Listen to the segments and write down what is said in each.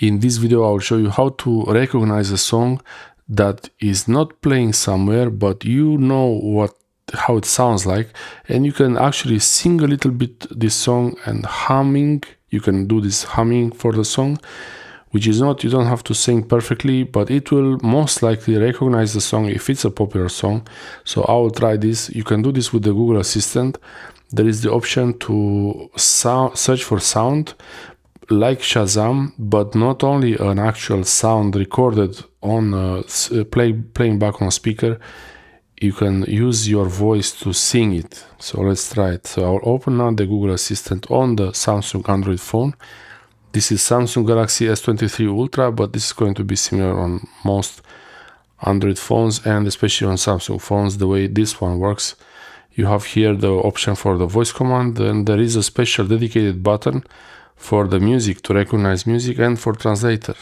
In this video I will show you how to recognize a song that is not playing somewhere, but you know how it sounds like, and you can actually sing a little bit this song and humming. You can do this humming for the song, which is not, you don't have to sing perfectly, but it will most likely recognize the song if it's a popular song. So I will try this. You can do this with the Google Assistant. There is the option to search for sound like Shazam, but not only an actual sound recorded on playing back on a speaker. You can use your voice to sing it. So let's try it. So I'll open now the Google Assistant on the Samsung Android phone. This is Samsung Galaxy S23 Ultra, but this is going to be similar on most Android phones and especially on Samsung phones, the way this one works. You have here the option for the voice command, and there is a special dedicated button for the music, to recognize music, and for translator.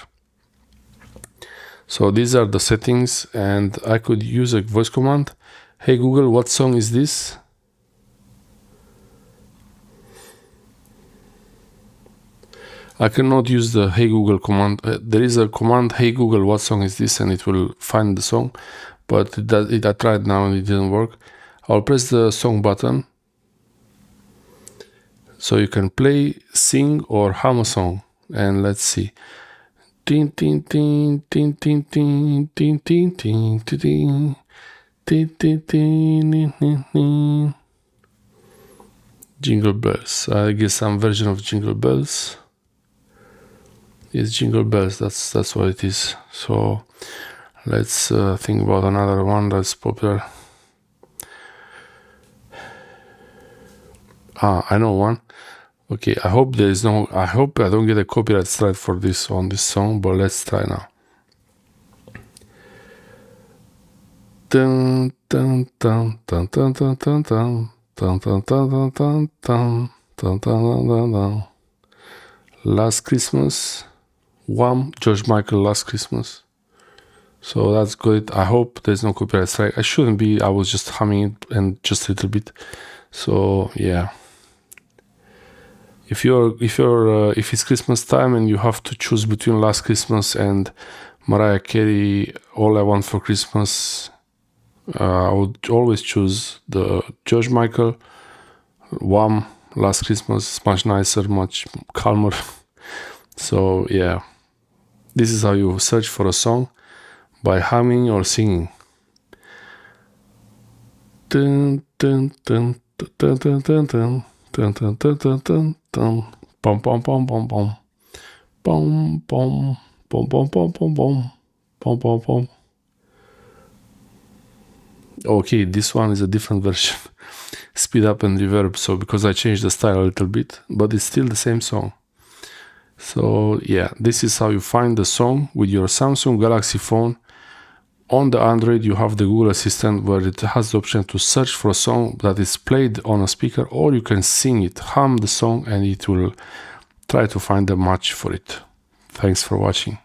So these are the settings, and I could use a voice command. Hey Google, what song is this? I cannot use the Hey Google command. There is a command, Hey Google, what song is this? And it will find the song, but I tried now and it didn't work. I'll press the song button. So you can play, sing, or hum a song. And let's see. Tin tin tin tin tin tin tin tin tin tin tin tin tin. Jingle bells. I guess some version of Jingle Bells. It's Jingle Bells. That's what it is. So let's think about another one that's popular. I know one. Okay, I hope I don't get a copyright strike for this on this song, but let's try now. Dun dun dun dun dun dun dun dun dun dun dun dun dun dun dun dun dun. Last Christmas. George Michael, Last Christmas. So that's good. I hope there's no copyright strike. I shouldn't be. I was just humming it and just a little bit. So yeah. If it's Christmas time and you have to choose between Last Christmas and Mariah Carey, All I Want for Christmas, I would always choose the George Michael. Last Christmas is much nicer, much calmer. So yeah, this is how you search for a song, by humming or singing. Dun dun dun dun dun dun dun. Dun, dun, dun, dun, dun, dun. Bum, bum, bum, bum, bum. Bum, bum, bum, bum, bum, bum, bum. Bum, bum, bum. Okay, this one is a different version. Speed up and reverb, so because I changed the style a little bit, but it's still the same song. So yeah, this is how you find the song with your Samsung Galaxy phone. On the Android, you have the Google Assistant, where it has the option to search for a song that is played on a speaker, or you can sing it, hum the song, and it will try to find a match for it. Thanks for watching.